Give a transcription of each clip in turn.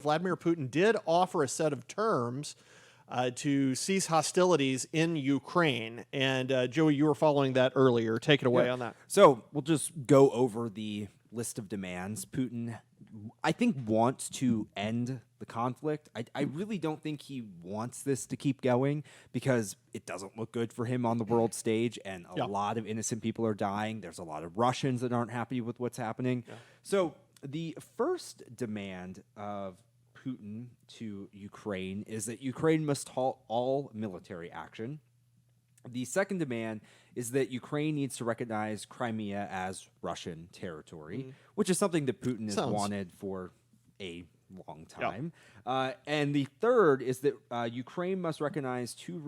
Vladimir Putin did offer a set of terms to cease hostilities in Ukraine. And Joey, you were following that earlier. Take it away on that. So we'll just go over the list of demands. Putin, I think, wants to end the conflict. I really don't think he wants this to keep going because it doesn't look good for him on the world stage, and a lot of innocent people are dying. There's a lot of Russians that aren't happy with what's happening. So the first demand of Putin to Ukraine is that Ukraine must halt all military action. The second demand is that Ukraine needs to recognize Crimea as Russian territory, which is something that Putin has wanted for a long time. And the third is that Ukraine must recognize two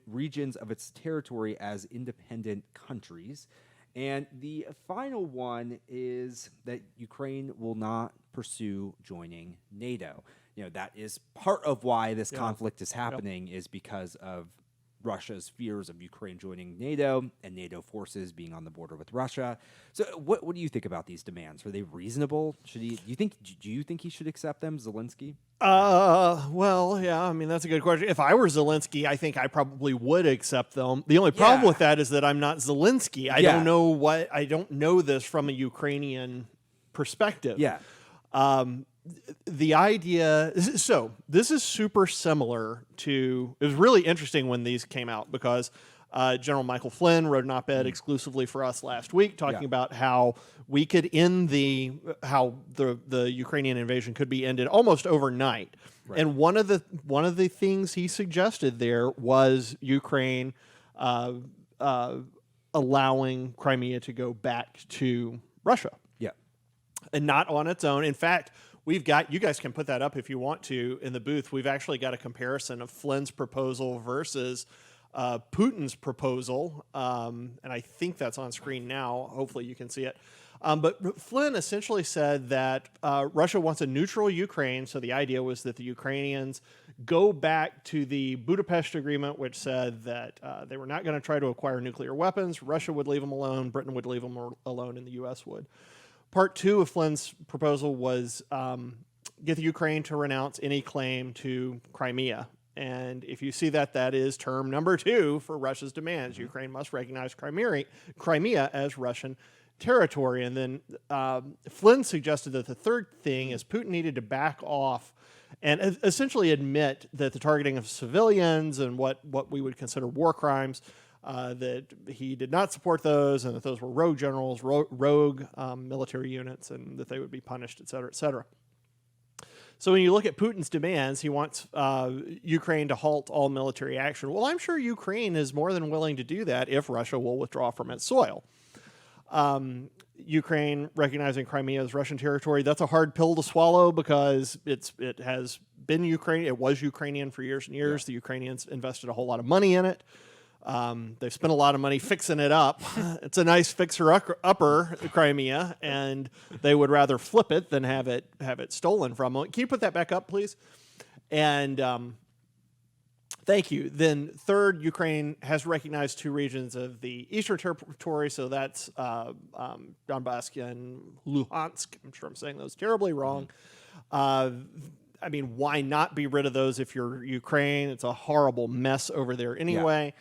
regions of its territory as independent countries. And the final one is that Ukraine will not pursue joining NATO. You know, that is part of why this conflict is happening is because of Russia's fears of Ukraine joining NATO and NATO forces being on the border with Russia. So what do you think about these demands? Are they reasonable? Do you think he should accept them, Zelensky? Well, yeah, I mean, that's a good question. If I were Zelensky, I think I probably would accept them. The only problem with that is that I'm not Zelensky. I don't know this from a Ukrainian perspective. The idea, so this is super similar to, it was really interesting when these came out because General Michael Flynn wrote an op-ed exclusively for us last week talking about how we could end how the Ukrainian invasion could be ended almost overnight. Right. And one of the things he suggested there was Ukraine allowing Crimea to go back to Russia. Yeah. And not on its own. In fact, you guys can put that up if you want to in the booth. We've actually got a comparison of Flynn's proposal versus Putin's proposal. And I think that's on screen now. Hopefully you can see it. But Flynn essentially said that Russia wants a neutral Ukraine. So the idea was that the Ukrainians go back to the Budapest Agreement, which said that they were not going to try to acquire nuclear weapons. Russia would leave them alone. Britain would leave them alone, and the U.S. would. Part two of Flynn's proposal was get the Ukraine to renounce any claim to Crimea. And if you see that, that is term number 2 for Russia's demands. Ukraine must recognize Crimea as Russian territory. And then Flynn suggested that the third thing is Putin needed to back off and essentially admit that the targeting of civilians and what we would consider war crimes, that he did not support those, and that those were rogue generals, rogue military units, and that they would be punished, et cetera, et cetera. So when you look at Putin's demands, he wants Ukraine to halt all military action. Well, I'm sure Ukraine is more than willing to do that if Russia will withdraw from its soil. Ukraine recognizing Crimea as Russian territory, that's a hard pill to swallow because it was Ukrainian for years and years. The Ukrainians invested a whole lot of money in it. They've spent a lot of money fixing it up. It's a nice fixer-upper, Crimea, and they would rather flip it than have it stolen from them. Can you put that back up, please? And thank you. Then third, Ukraine has recognized 2 regions of the Eastern Territory, so that's Donbass and Luhansk. I'm sure I'm saying those terribly wrong. I mean, why not be rid of those if you're Ukraine? It's a horrible mess over there anyway.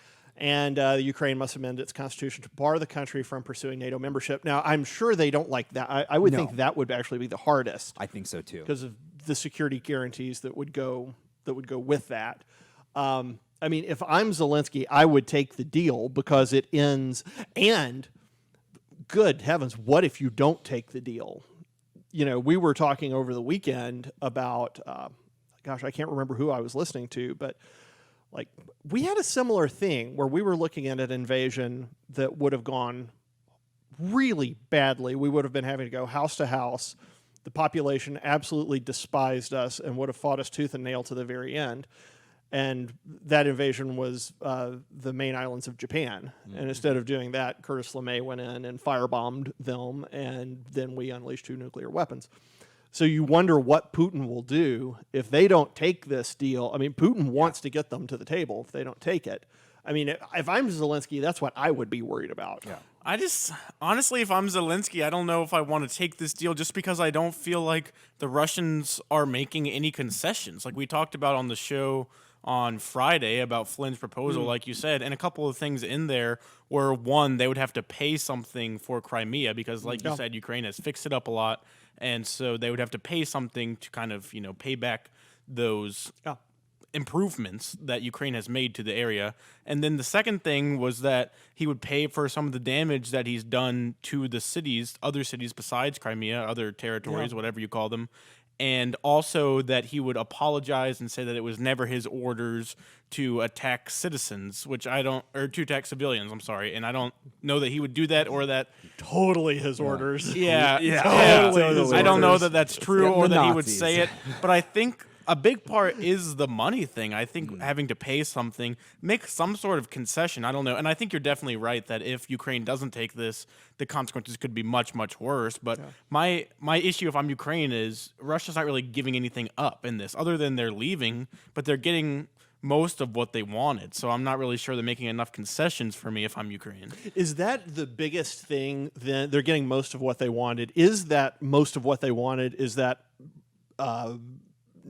And the Ukraine must amend its constitution to bar the country from pursuing NATO membership. Now, I'm sure they don't like that. I would think that would actually be the hardest. I think so too, because of the security guarantees that would go with that. I mean, if I'm Zelensky, I would take the deal because it ends. And good heavens, what if you don't take the deal? You know, we were talking over the weekend about, gosh, I can't remember who I was listening to, but like we had a similar thing where we were looking at an invasion that would have gone really badly. We would have been having to go house to house. The population absolutely despised us and would have fought us tooth and nail to the very end. And that invasion was the main islands of Japan. And instead of doing that, Curtis LeMay went in and firebombed them, and then we unleashed 2 nuclear weapons. So you wonder what Putin will do if they don't take this deal. I mean, Putin wants to get them to the table if they don't take it. I mean, if I'm Zelensky, that's what I would be worried about. Yeah. I just, honestly, if I'm Zelensky, I don't know if I want to take this deal just because I don't feel like the Russians are making any concessions. Like we talked about on the show on Friday about Flynn's proposal, like you said, and a couple of things in there were, one, they would have to pay something for Crimea because, like you said, Ukraine has fixed it up a lot, and so they would have to pay something to kind of, pay back those improvements that Ukraine has made to the area. And then the second thing was that he would pay for some of the damage that he's done to the cities, other cities besides Crimea, other territories, whatever you call them. And also that he would apologize and say that it was never his orders to attack citizens, or to attack civilians, I'm sorry. And I don't know that he would do that or that. Totally his orders. Yeah. Totally. I don't know that that's true or that he would Nazis. say it. But I think a big part is the money thing. I think having to pay something, make some sort of concession. I don't know. And I think you're definitely right that if Ukraine doesn't take this, the consequences could be much, much worse. But my issue if I'm Ukraine is Russia's not really giving anything up in this other than they're leaving, but they're getting most of what they wanted. So I'm not really sure they're making enough concessions for me if I'm Ukraine. Is that the biggest thing? Then they're getting most of what they wanted. Is that most of what they wanted? Is that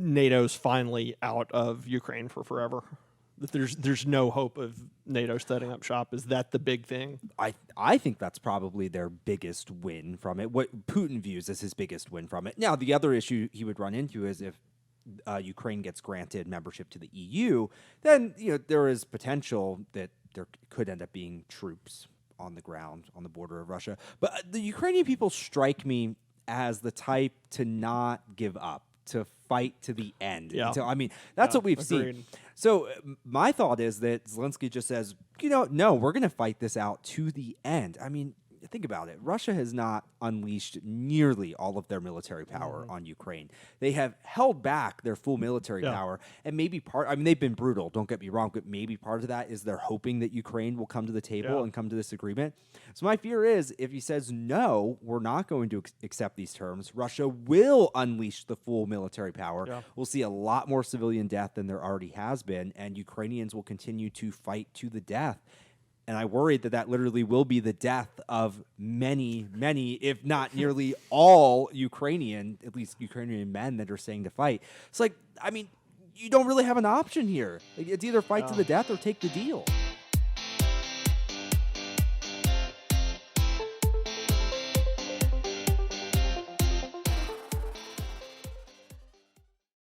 NATO's finally out of Ukraine for forever? That there's no hope of NATO setting up shop. Is that the big thing? I think that's probably their biggest win from it. What Putin views as his biggest win from it. Now, the other issue he would run into is if Ukraine gets granted membership to the EU, then there is potential that there could end up being troops on the ground on the border of Russia. But the Ukrainian people strike me as the type to not give up, to fight to the end. Yeah. So, I mean, that's what we've agreed. seen. So my thought is that Zelensky just says, no, we're going to fight this out to the end. I mean, think about it. Russia has not unleashed nearly all of their military power on Ukraine. They have held back their full military power, and maybe they've been brutal, don't get me wrong, but maybe part of that is they're hoping that Ukraine will come to the table and come to this agreement. So my fear is if he says, no, we're not going to accept these terms, Russia will unleash the full military power. Yeah. We'll see a lot more civilian death than there already has been, and Ukrainians will continue to fight to the death. And I worried that literally will be the death of many, many, if not nearly all Ukrainian men that are saying to fight. It's like, I mean, you don't really have an option here. It's either fight to the death or take the deal.